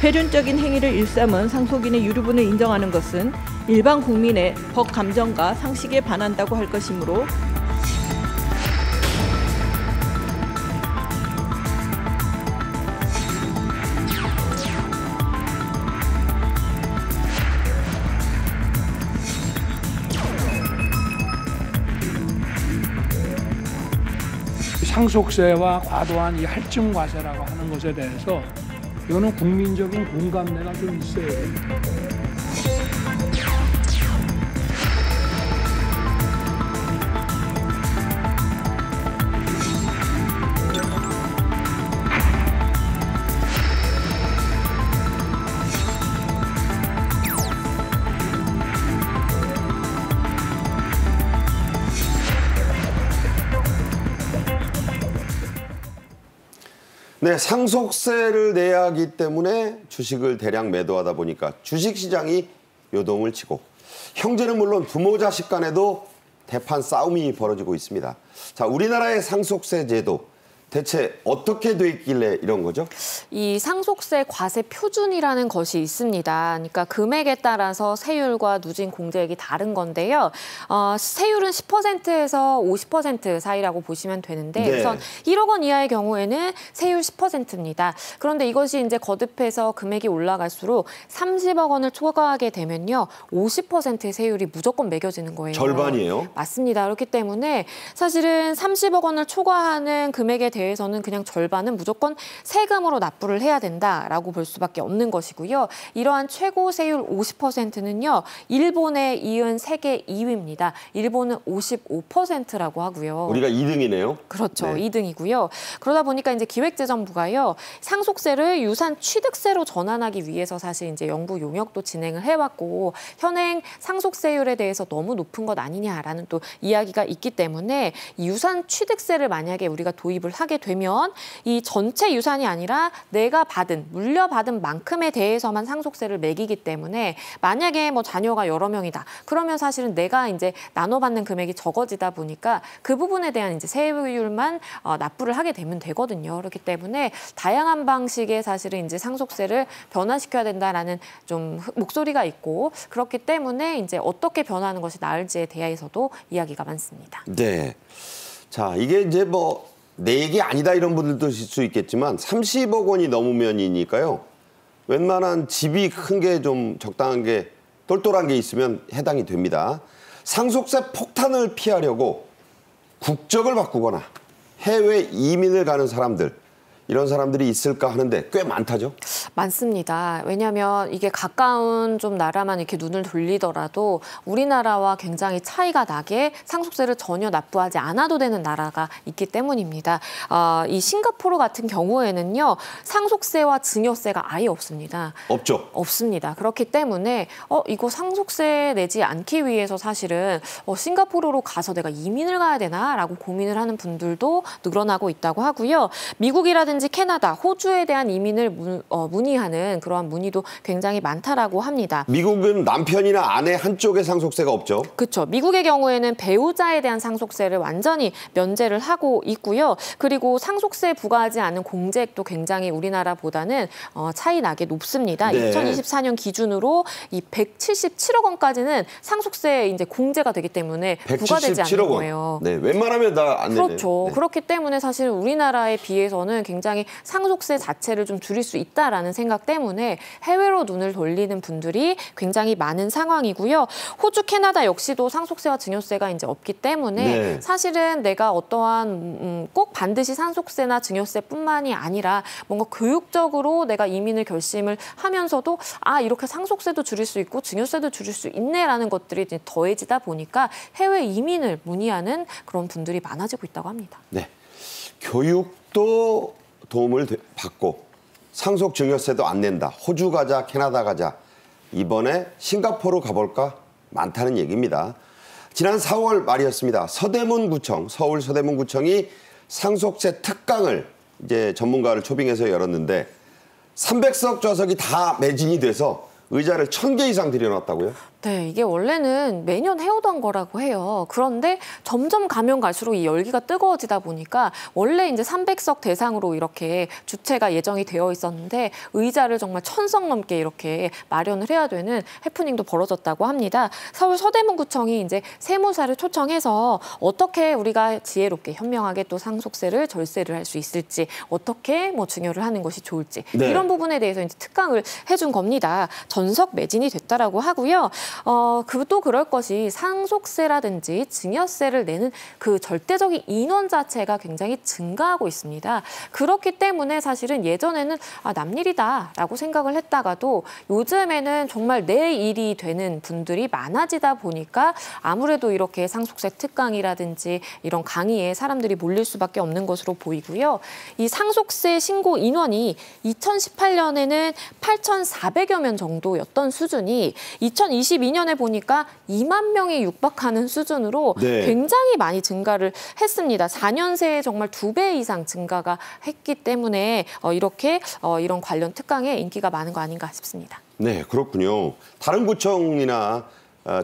패륜적인 행위를 일삼은 상속인의 유류분을 인정하는 것은 일반 국민의 법 감정과 상식에 반한다고 할 것이므로 상속세와 과도한 이 할증 과세라고 하는 것에 대해서 이거는 국민적인 공감대가 좀 있어야 됩니다. 네, 상속세를 내야 하기 때문에 주식을 대량 매도하다 보니까 주식시장이 요동을 치고 형제는 물론 부모 자식 간에도 대판 싸움이 벌어지고 있습니다. 자, 우리나라의 상속세 제도 대체 어떻게 돼 있길래 이런 거죠? 이 상속세 과세 표준이라는 것이 있습니다. 그러니까 금액에 따라서 세율과 누진 공제액이 다른 건데요. 세율은 10%에서 50% 사이라고 보시면 되는데 네. 우선 1억 원 이하의 경우에는 세율 10%입니다. 그런데 이것이 이제 거듭해서 금액이 올라갈수록 30억 원을 초과하게 되면요. 50%의 세율이 무조건 매겨지는 거예요. 절반이에요? 맞습니다. 그렇기 때문에 사실은 30억 원을 초과하는 금액에 대해서는 그냥 절반은 무조건 세금으로 납부를 해야 된다라고 볼 수밖에 없는 것이고요. 이러한 최고 세율 50%는요. 일본에 이은 세계 2위입니다. 일본은 55%라고 하고요. 우리가 2등이네요. 그렇죠. 네. 2등이고요. 그러다 보니까 이제 기획재정부가요. 상속세를 유산 취득세로 전환하기 위해서 사실 이제 연구 용역도 진행을 해왔고 현행 상속세율에 대해서 너무 높은 것 아니냐라는 또 이야기가 있기 때문에 유산 취득세를 만약에 우리가 도입을 하게 되면 이 전체 유산이 아니라 내가 물려받은 만큼에 대해서만 상속세를 매기기 때문에 만약에 뭐 자녀가 여러 명이다. 그러면 사실은 내가 이제 나눠받는 금액이 적어지다 보니까 그 부분에 대한 이제 세율만 납부를 하게 되면 되거든요. 그렇기 때문에 다양한 방식의 사실은 이제 상속세를 변화시켜야 된다라는 좀 목소리가 있고 그렇기 때문에 이제 어떻게 변화하는 것이 나을지에 대해서도 이야기가 많습니다. 네. 자, 이게 이제 뭐 내 얘기 아니다 이런 분들도 있을 수 있겠지만 30억 원이 넘으면이니까요. 웬만한 집이 큰 게 좀 적당한 게 똘똘한 게 있으면 해당이 됩니다. 상속세 폭탄을 피하려고 국적을 바꾸거나 해외 이민을 가는 사람들 이런 사람들이 있을까 하는데 꽤 많다죠? 많습니다. 왜냐하면 이게 가까운 좀 나라만 이렇게 눈을 돌리더라도 우리나라와 굉장히 차이가 나게 상속세를 전혀 납부하지 않아도 되는 나라가 있기 때문입니다. 이 싱가포르 같은 경우에는요. 상속세와 증여세가 아예 없습니다. 없죠? 없습니다. 그렇기 때문에 이거 상속세 내지 않기 위해서 사실은 싱가포르로 가서 내가 이민을 가야 되나라고 고민을 하는 분들도 늘어나고 있다고 하고요. 미국이라든지 캐나다, 호주에 대한 이민을 문의하는 그러한 문의도 굉장히 많다라고 합니다. 미국은 남편이나 아내 한쪽에 상속세가 없죠? 그렇죠. 미국의 경우에는 배우자에 대한 상속세를 완전히 면제를 하고 있고요. 그리고 상속세 부과하지 않은 공제액도 굉장히 우리나라보다는 차이 나게 높습니다. 네. 2024년 기준으로 이 177억 원까지는 상속세 이제 공제가 되기 때문에 부과되지 않는 거예요. 네, 웬만하면 다 안 내네요. 그렇죠. 네. 그렇기 때문에 사실 우리나라에 비해서는 굉장히 상속세 자체를 좀 줄일 수 있다라는 생각 때문에 해외로 눈을 돌리는 분들이 굉장히 많은 상황이고요. 호주, 캐나다 역시도 상속세와 증여세가 이제 없기 때문에 네. 사실은 내가 어떠한 꼭 반드시 상속세나 증여세뿐만이 아니라 뭔가 교육적으로 내가 이민을 결심을 하면서도 이렇게 상속세도 줄일 수 있고 증여세도 줄일 수 있네라는 것들이 이제 더해지다 보니까 해외 이민을 문의하는 그런 분들이 많아지고 있다고 합니다. 네. 교육도 도움을 받고 상속 증여세도 안 낸다. 호주 가자, 캐나다 가자. 이번에 싱가포르 가볼까? 많다는 얘기입니다. 지난 4월 말이었습니다. 서울 서대문구청이 상속세 특강을 이제 전문가를 초빙해서 열었는데 300석 좌석이 다 매진이 돼서 의자를 1000개 이상 들여놨다고요? 네, 이게 원래는 매년 해오던 거라고 해요. 그런데 점점 가면 갈수록 이 열기가 뜨거워지다 보니까 원래 이제 300석 대상으로 이렇게 주최가 예정이 되어 있었는데 의자를 정말 1000석 넘게 이렇게 마련을 해야 되는 해프닝도 벌어졌다고 합니다. 서울 서대문구청이 이제 세무사를 초청해서 어떻게 우리가 지혜롭게 현명하게 또 상속세를 절세를 할 수 있을지, 어떻게 뭐 증여를 하는 것이 좋을지 네. 이런 부분에 대해서 이제 특강을 해준 겁니다. 전석 매진이 됐다라고 하고요. 또 그럴 것이 상속세라든지 증여세를 내는 그 절대적인 인원 자체가 굉장히 증가하고 있습니다. 그렇기 때문에 사실은 예전에는 남일이다라고 생각을 했다가도 요즘에는 정말 내 일이 되는 분들이 많아지다 보니까 아무래도 이렇게 상속세 특강이라든지 이런 강의에 사람들이 몰릴 수밖에 없는 것으로 보이고요. 이 상속세 신고 인원이 2018년에는 8,400여 명 정도였던 수준이 2022년에 보니까 2만 명이 육박하는 수준으로 네. 굉장히 많이 증가를 했습니다. 4년 새에 정말 2배 이상 증가가 했기 때문에 이렇게 이런 관련 특강에 인기가 많은 거 아닌가 싶습니다. 네, 그렇군요. 다른 구청이나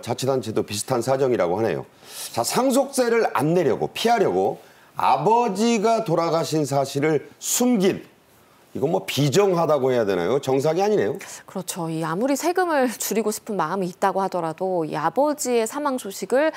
자치단체도 비슷한 사정이라고 하네요. 자, 상속세를 안 내려고 피하려고 아버지가 돌아가신 사실을 숨긴 이건 뭐 비정하다고 해야 되나요? 정상이 아니네요. 그렇죠. 이 아무리 세금을 줄이고 싶은 마음이 있다고 하더라도 이 아버지의 사망 소식을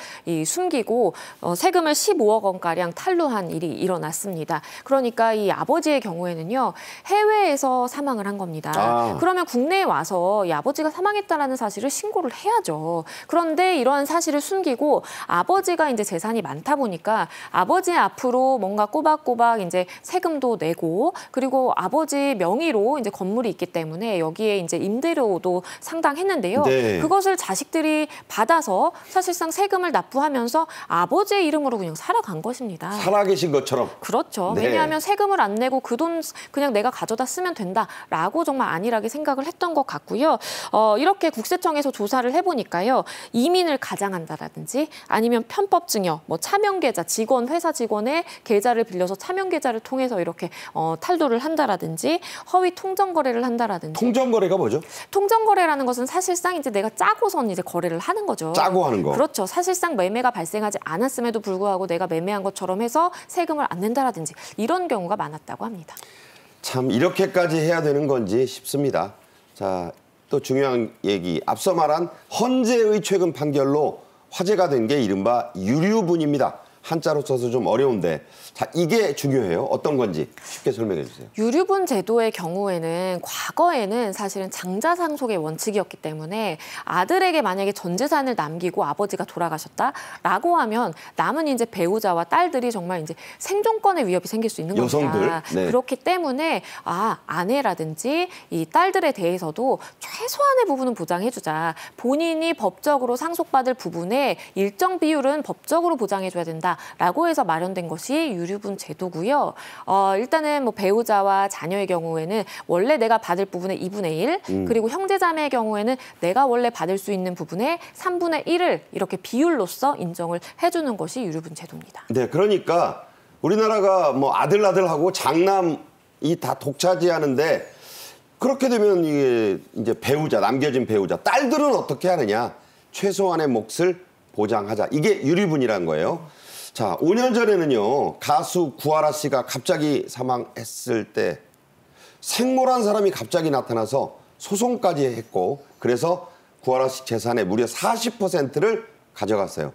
숨기고 세금을 15억 원가량 탈루한 일이 일어났습니다. 그러니까 이 아버지의 경우에는요. 해외에서 사망을 한 겁니다. 그러면 국내에 와서 이 아버지가 사망했다라는 사실을 신고를 해야죠. 그런데 이러한 사실을 숨기고 아버지가 이제 재산이 많다 보니까 아버지의 앞으로 뭔가 꼬박꼬박 이제 세금도 내고 그리고 아버지 명의로 이제 건물이 있기 때문에 여기에 이제 임대료도 상당했는데요. 네. 그것을 자식들이 받아서 사실상 세금을 납부하면서 아버지의 이름으로 그냥 살아간 것입니다. 살아계신 것처럼. 그렇죠. 네. 왜냐하면 세금을 안 내고 그 돈 그냥 내가 가져다 쓰면 된다라고 정말 안일하게 생각을 했던 것 같고요. 이렇게 국세청에서 조사를 해보니까요. 이민을 가장한다라든지 아니면 편법 증여, 뭐 차명 계좌, 회사 직원의 계좌를 빌려서 차명 계좌를 통해서 이렇게 탈도를 한다라든지 허위 통정 거래를 한다라든지. 통정 거래가 뭐죠? 통정 거래라는 것은 사실상 이제 내가 짜고선 이제 거래를 하는 거죠. 짜고 하는 거. 그렇죠. 사실상 매매가 발생하지 않았음에도 불구하고 내가 매매한 것처럼 해서 세금을 안 낸다라든지 이런 경우가 많았다고 합니다. 참 이렇게까지 해야 되는 건지 싶습니다. 자, 또 중요한 얘기. 앞서 말한 헌재의 최근 판결로 화제가 된 게 이른바 유류분입니다. 한자로 써서 좀 어려운데 자 이게 중요해요. 어떤 건지 쉽게 설명해 주세요. 유류분 제도의 경우에는 과거에는 사실은 장자 상속의 원칙이었기 때문에 아들에게 만약에 전 재산을 남기고 아버지가 돌아가셨다라고 하면 남은 이제 배우자와 딸들이 정말 이제 생존권의 위협이 생길 수 있는 겁니다. 여성들. 네. 그렇기 때문에 아내라든지 이 딸들에 대해서도 최소한의 부분은 보장해주자. 본인이 법적으로 상속받을 부분에 일정 비율은 법적으로 보장해줘야 된다. 라고 해서 마련된 것이 유류분 제도고요. 일단은 뭐 배우자와 자녀의 경우에는 원래 내가 받을 부분의 2분의 1 그리고 형제자매의 경우에는 내가 원래 받을 수 있는 부분의 3분의 1을 이렇게 비율로서 인정을 해주는 것이 유류분 제도입니다. 네, 그러니까 우리나라가 뭐 아들하고 장남이 다 독차지하는데 그렇게 되면 이게 이제 배우자, 남겨진 배우자, 딸들은 어떻게 하느냐? 최소한의 몫을 보장하자. 이게 유류분이라는 거예요. 자, 5년 전에는요, 가수 구하라 씨가 갑자기 사망했을 때 생모란 사람이 갑자기 나타나서 소송까지 했고, 그래서 구하라 씨 재산의 무려 40%를 가져갔어요.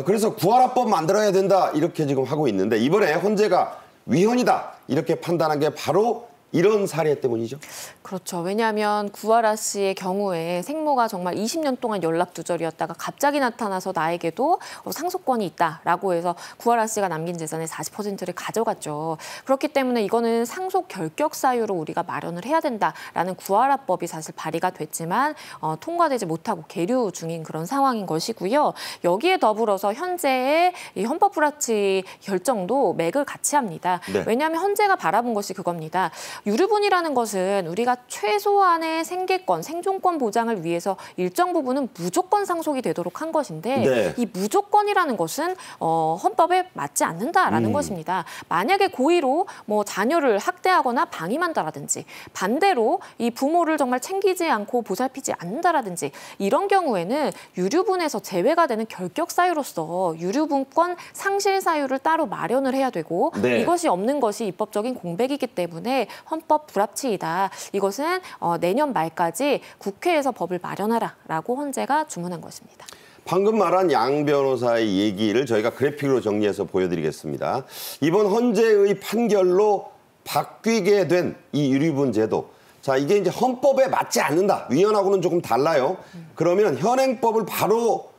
그래서 구하라법 만들어야 된다, 이렇게 지금 하고 있는데, 이번에 헌재가 위헌이다, 이렇게 판단한 게 바로 이런 사례 때문이죠. 그렇죠. 왜냐하면 구하라 씨의 경우에 생모가 정말 20년 동안 연락두절이었다가 갑자기 나타나서 나에게도 상속권이 있다라고 해서 구하라 씨가 남긴 재산의 40%를 가져갔죠. 그렇기 때문에 이거는 상속 결격 사유로 우리가 마련을 해야 된다라는 구하라법이 사실 발의가 됐지만 통과되지 못하고 계류 중인 그런 상황인 것이고요. 여기에 더불어서 현재의 이 헌법불합치 결정도 맥을 같이 합니다. 네. 왜냐하면 헌재가 바라본 것이 그겁니다. 유류분이라는 것은 우리가 최소한의 생계권, 생존권 보장을 위해서 일정 부분은 무조건 상속이 되도록 한 것인데 네. 이 무조건이라는 것은 헌법에 맞지 않는다라는 것입니다. 만약에 고의로 뭐 자녀를 학대하거나 방임한다라든지 반대로 이 부모를 정말 챙기지 않고 보살피지 않는다라든지 이런 경우에는 유류분에서 제외가 되는 결격 사유로서 유류분권 상실 사유를 따로 마련을 해야 되고 네. 이것이 없는 것이 입법적인 공백이기 때문에 헌법 불합치이다. 이것은 내년 말까지 국회에서 법을 마련하라라고 헌재가 주문한 것입니다. 방금 말한 양 변호사의 얘기를 저희가 그래픽으로 정리해서 보여드리겠습니다. 이번 헌재의 판결로 바뀌게 된 이 유류분 제도. 자, 이게 이제 헌법에 맞지 않는다. 위헌하고는 조금 달라요. 그러면 현행법을 바로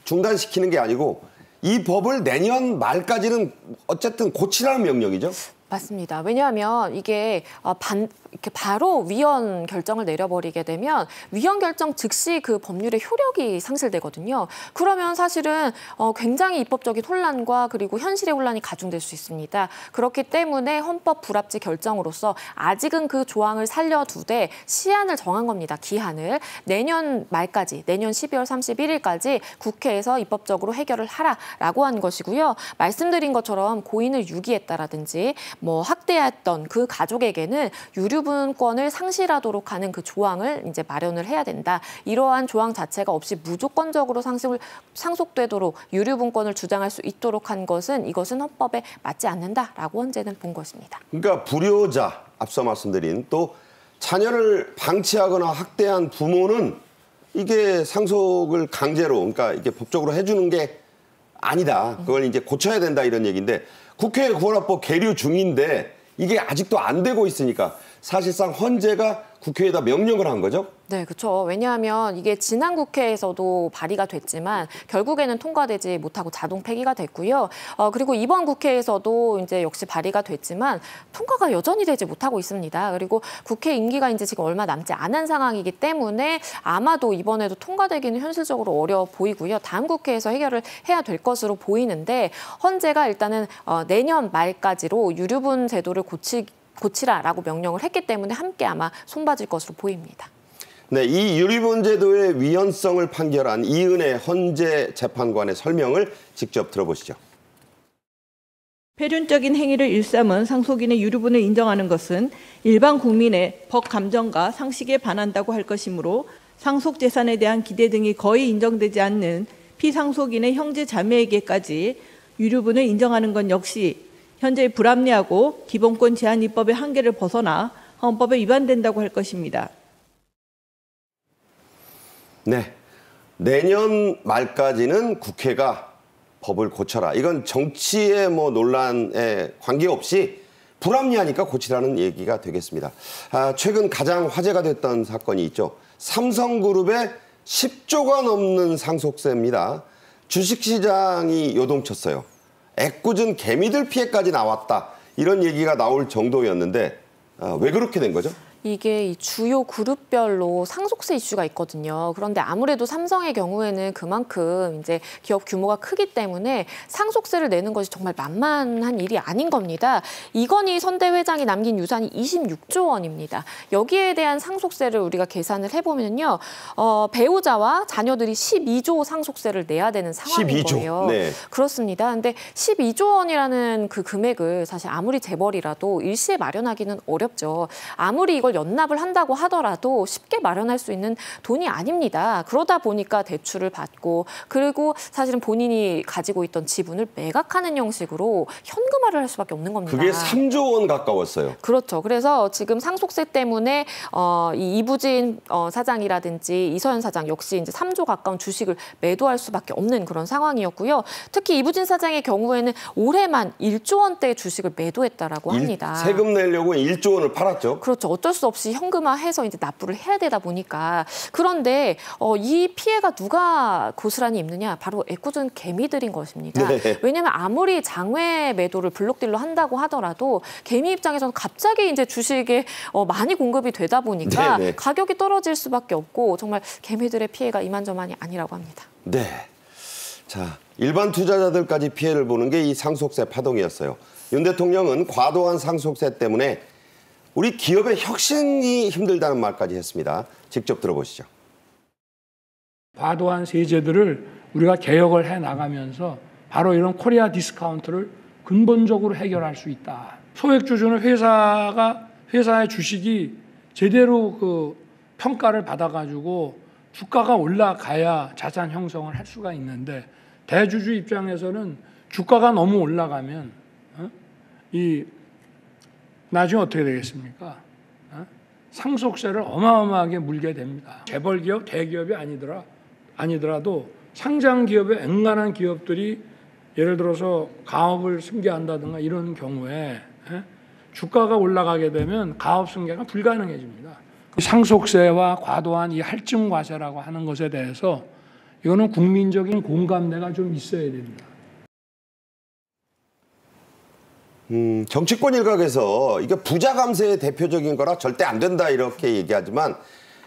중단시키는 게 아니고 이 법을 내년 말까지는 어쨌든 고치라는 명령이죠. 맞습니다. 왜냐하면 이게 이렇게 바로 위헌 결정을 내려버리게 되면 위헌 결정 즉시 그 법률의 효력이 상실되거든요. 그러면 사실은 굉장히 입법적인 혼란과 그리고 현실의 혼란이 가중될 수 있습니다. 그렇기 때문에 헌법 불합치 결정으로서 아직은 그 조항을 살려두되 시한을 정한 겁니다. 기한을. 내년 말까지, 내년 12월 31일까지 국회에서 입법적으로 해결을 하라라고 한 것이고요. 말씀드린 것처럼 고인을 유기했다라든지 뭐 학대했던 그 가족에게는 유류분권을 상실하도록 하는 그 조항을 이제 마련을 해야 된다. 이러한 조항 자체가 없이 무조건적으로 상속되도록 유류분권을 주장할 수 있도록 한 것은 이것은 헌법에 맞지 않는다라고 헌재는 본 것입니다. 그러니까 불효자, 앞서 말씀드린 또 자녀를 방치하거나 학대한 부모는 이게 상속을 강제로 그러니까 이게 법적으로 해주는 게 아니다. 그걸 이제 고쳐야 된다 이런 얘기인데 국회 구원합법 계류 중인데 이게 아직도 안 되고 있으니까 사실상 헌재가 국회에다 명령을 한 거죠? 네, 그렇죠. 왜냐하면 이게 지난 국회에서도 발의가 됐지만 결국에는 통과되지 못하고 자동 폐기가 됐고요. 그리고 이번 국회에서도 이제 역시 발의가 됐지만 통과가 여전히 되지 못하고 있습니다. 그리고 국회 임기가 이제 지금 얼마 남지 않은 상황이기 때문에 아마도 이번에도 통과되기는 현실적으로 어려워 보이고요. 다음 국회에서 해결을 해야 될 것으로 보이는데 헌재가 일단은 내년 말까지로 유류분 제도를 고치라라고 명령을 했기 때문에 함께 아마 손봐질 것으로 보입니다. 네, 이 유류분 제도의 위헌성을 판결한 이은혜 헌재 재판관의 설명을 직접 들어보시죠. 폐륜적인 행위를 일삼은 상속인의 유류분을 인정하는 것은 일반 국민의 법 감정과 상식에 반한다고 할 것이므로 상속 재산에 대한 기대 등이 거의 인정되지 않는 피상속인의 형제 자매에게까지 유류분을 인정하는 건 역시 현재의 불합리하고 기본권 제한 입법의 한계를 벗어나 헌법에 위반된다고 할 것입니다. 네, 내년 말까지는 국회가 법을 고쳐라. 이건 정치의 논란에 관계없이 불합리하니까 고치라는 얘기가 되겠습니다. 최근 가장 화제가 됐던 사건이 있죠. 삼성그룹의 10조가 넘는 상속세입니다. 주식시장이 요동쳤어요. 애꿎은 개미들 피해까지 나왔다. 이런 얘기가 나올 정도였는데 왜 그렇게 된 거죠? 이게 이 주요 그룹별로 상속세 이슈가 있거든요. 그런데 아무래도 삼성의 경우에는 그만큼 이제 기업 규모가 크기 때문에 상속세를 내는 것이 정말 만만한 일이 아닌 겁니다. 이건희 선대 회장이 남긴 유산이 26조 원입니다. 여기에 대한 상속세를 우리가 계산을 해보면요, 배우자와 자녀들이 12조 상속세를 내야 되는 상황인 12조. 거예요. 네. 그렇습니다. 근데 12조 원이라는 그 금액을 사실 아무리 재벌이라도 일시에 마련하기는 어렵죠. 아무리 이걸 연납을 한다고 하더라도 쉽게 마련할 수 있는 돈이 아닙니다. 그러다 보니까 대출을 받고 그리고 사실은 본인이 가지고 있던 지분을 매각하는 형식으로 현금화를 할 수밖에 없는 겁니다. 그게 3조 원 가까웠어요. 그렇죠. 그래서 지금 상속세 때문에 이 이부진 사장이라든지 이서연 사장 역시 이제 3조 가까운 주식을 매도할 수밖에 없는 그런 상황이었고요. 특히 이부진 사장의 경우에는 올해만 1조 원대의 주식을 매도했다라고 합니다. 세금 내려고 1조 원을 팔았죠. 그렇죠. 어쩔 수 없이 현금화해서 이제 납부를 해야 되다 보니까. 그런데 이 피해가 누가 고스란히 입느냐? 바로 애꿎은 개미들인 것입니다. 네. 왜냐하면 아무리 장외 매도를 블록딜로 한다고 하더라도 개미 입장에서는 갑자기 이제 주식에 많이 공급이 되다 보니까 네네. 가격이 떨어질 수밖에 없고 정말 개미들의 피해가 이만저만이 아니라고 합니다. 네. 자, 일반 투자자들까지 피해를 보는 게 이 상속세 파동이었어요. 윤 대통령은 과도한 상속세 때문에 우리 기업의 혁신이 힘들다는 말까지 했습니다. 직접 들어보시죠. 과도한 세제들을 우리가 개혁을 해나가면서 바로 이런 코리아 디스카운트를 근본적으로 해결할 수 있다. 소액주주는 회사의 주식이 제대로 그 평가를 받아가지고 주가가 올라가야 자산 형성을 할 수가 있는데, 대주주 입장에서는 주가가 너무 올라가면 나중에 어떻게 되겠습니까? 상속세를 어마어마하게 물게 됩니다. 재벌 기업, 대기업이 아니더라도 상장 기업의 앵간한 기업들이 예를 들어서 가업을 승계한다든가 이런 경우에 주가가 올라가게 되면 가업 승계가 불가능해집니다. 상속세와 과도한 이 할증 과세라고 하는 것에 대해서 이거는 국민적인 공감대가 좀 있어야 됩니다. 정치권 일각에서 이게 부자 감세의 대표적인 거라 절대 안 된다 이렇게 얘기하지만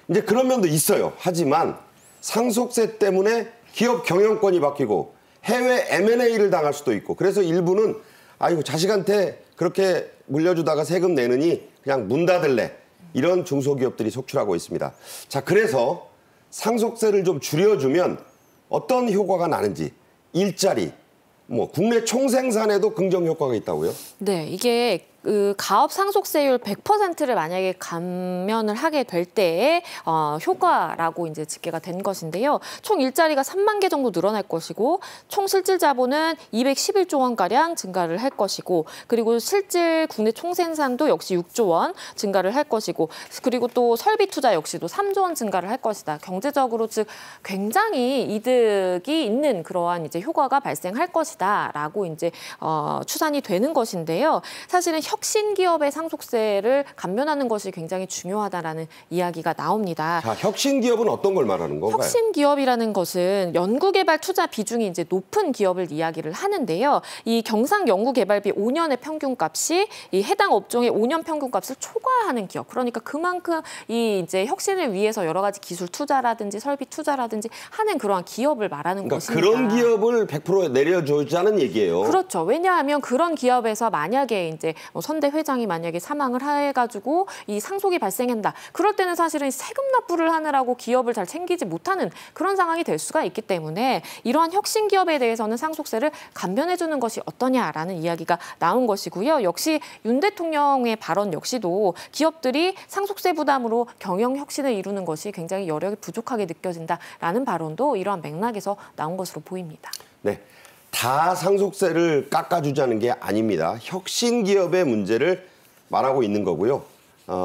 이제 그런 면도 있어요. 하지만 상속세 때문에 기업 경영권이 바뀌고 해외 M&A를 당할 수도 있고, 그래서 일부는 아이고 자식한테 그렇게 물려주다가 세금 내느니 그냥 문 닫을래, 이런 중소기업들이 속출하고 있습니다. 자, 그래서 상속세를 좀 줄여주면 어떤 효과가 나는지, 일자리, 국내 총생산에도 긍정 효과가 있다고요? 네, 이게 가업 상속세율 100%를 만약에 감면을 하게 될 때의 효과라고 이제 집계가 된 것인데요. 총 일자리가 3만 개 정도 늘어날 것이고, 총 실질 자본은 211조 원가량 증가를 할 것이고, 그리고 실질 국내 총생산도 역시 6조 원 증가를 할 것이고, 그리고 또 설비 투자 역시도 3조 원 증가를 할 것이다. 경제적으로 즉 굉장히 이득이 있는 그러한 이제 효과가 발생할 것이다라고 이제 추산이 되는 것인데요. 사실은 혁신 기업의 상속세를 감면하는 것이 굉장히 중요하다라는 이야기가 나옵니다. 자, 혁신 기업은 어떤 걸 말하는 건가요? 혁신 기업이라는 것은 연구개발 투자 비중이 이제 높은 기업을 이야기를 하는데요. 이 경상 연구개발비 5년의 평균값이 이 해당 업종의 5년 평균값을 초과하는 기업. 그러니까 그만큼 이 이제 혁신을 위해서 여러 가지 기술 투자라든지 설비 투자라든지 하는 그러한 기업을 말하는 것입니다. 그런 기업을 100% 내려주자는 얘기예요. 그렇죠. 왜냐하면 그런 기업에서 만약에 이제 선대 회장이 만약에 사망을 해가지고 이 상속이 발생한다. 그럴 때는 사실은 세금 납부를 하느라고 기업을 잘 챙기지 못하는 그런 상황이 될 수가 있기 때문에 이러한 혁신 기업에 대해서는 상속세를 감면해주는 것이 어떠냐라는 이야기가 나온 것이고요. 역시 윤 대통령의 발언 역시도 기업들이 상속세 부담으로 경영 혁신을 이루는 것이 굉장히 여력이 부족하게 느껴진다라는 발언도 이러한 맥락에서 나온 것으로 보입니다. 네. 다 상속세를 깎아주자는 게 아닙니다. 혁신 기업의 문제를 말하고 있는 거고요.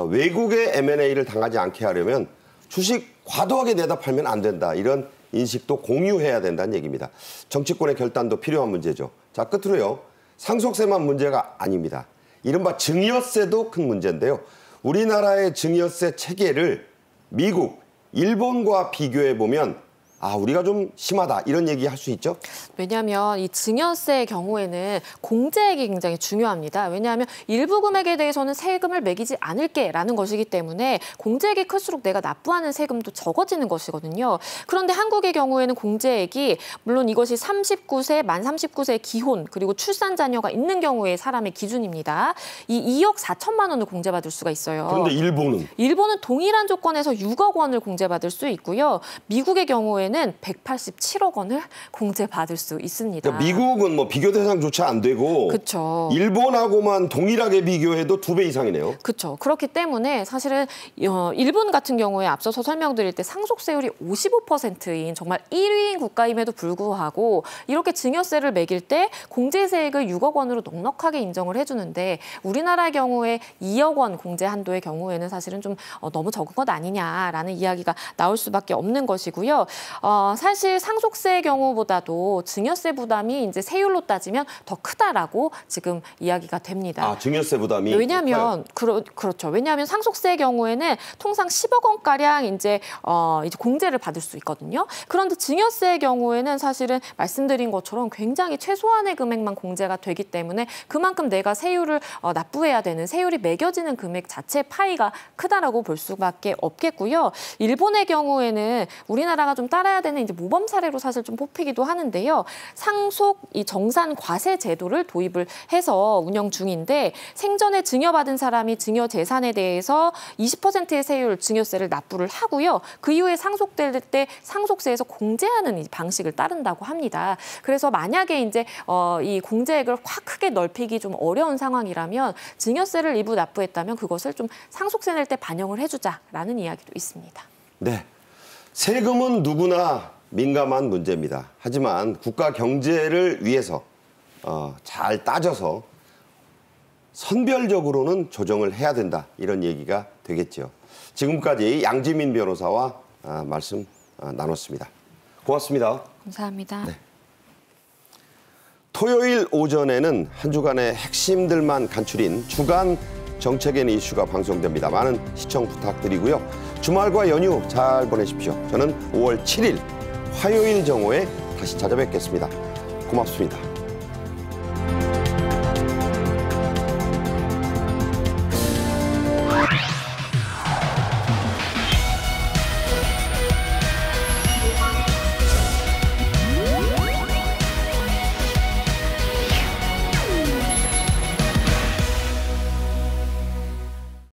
외국의 M&A를 당하지 않게 하려면 주식 과도하게 내다 팔면 안 된다. 이런 인식도 공유해야 된다는 얘기입니다. 정치권의 결단도 필요한 문제죠. 자, 끝으로요. 상속세만 문제가 아닙니다. 이른바 증여세도 큰 문제인데요. 우리나라의 증여세 체계를 미국, 일본과 비교해 보면 우리가 좀 심하다, 이런 얘기 할 수 있죠? 왜냐하면 이 증여세의 경우에는 공제액이 굉장히 중요합니다. 왜냐하면 일부 금액에 대해서는 세금을 매기지 않을게라는 것이기 때문에 공제액이 클수록 내가 납부하는 세금도 적어지는 것이거든요. 그런데 한국의 경우에는 공제액이 물론 이것이 39세, 만 39세의 기혼 그리고 출산 자녀가 있는 경우의 사람의 기준입니다. 이 2억 4천만 원을 공제받을 수가 있어요. 그런데 일본은 동일한 조건에서 6억 원을 공제받을 수 있고요. 미국의 경우에는 187억 원을 공제받을 수 있습니다. 그러니까 미국은 비교 대상조차 안 되고, 그쵸. 일본하고만 동일하게 비교해도 2배 이상이네요. 그렇죠. 그렇기 때문에 사실은 일본 같은 경우에 앞서서 설명드릴 때 상속세율이 55%인 정말 1위인 국가임에도 불구하고 이렇게 증여세를 매길 때 공제세액을 6억 원으로 넉넉하게 인정을 해주는데, 우리나라의 경우에 2억 원 공제 한도의 경우에는 사실은 좀 너무 적은 것 아니냐라는 이야기가 나올 수밖에 없는 것이고요. 사실 상속세의 경우보다도 증여세 부담이 이제 세율로 따지면 더 크다라고 지금 이야기가 됩니다. 증여세 부담이? 왜냐하면 그렇죠. 왜냐하면 상속세의 경우에는 통상 10억 원가량 이제 공제를 받을 수 있거든요. 그런데 증여세의 경우에는 사실은 말씀드린 것처럼 굉장히 최소한의 금액만 공제가 되기 때문에 그만큼 내가 세율을 납부해야 되는, 세율이 매겨지는 금액 자체 파이가 크다라고 볼 수밖에 없겠고요. 일본의 경우에는 우리나라가 좀 따라야 찾아야 되는 이제 모범 사례로 사실 좀 뽑히기도 하는데요. 상속 이 정산 과세 제도를 도입을 해서 운영 중인데 생전에 증여받은 사람이 증여 재산에 대해서 20%의 세율 증여세를 납부를 하고요. 그 이후에 상속될 때 상속세에서 공제하는 이 방식을 따른다고 합니다. 그래서 만약에 이제 이 공제액을 확 크게 넓히기 좀 어려운 상황이라면 증여세를 일부 납부했다면 그것을 좀 상속세 낼 때 반영을 해주자라는 이야기도 있습니다. 네, 세금은 누구나 민감한 문제입니다. 하지만 국가 경제를 위해서 잘 따져서 선별적으로는 조정을 해야 된다. 이런 얘기가 되겠죠. 지금까지 양지민 변호사와 말씀 나눴습니다. 고맙습니다. 감사합니다. 네. 토요일 오전에는 한 주간의 핵심들만 간추린 주간 정책엔 이슈가 방송됩니다. 많은 시청 부탁드리고요. 주말과 연휴 잘 보내십시오. 저는 5월 7일 화요일 정오에 다시 찾아뵙겠습니다. 고맙습니다.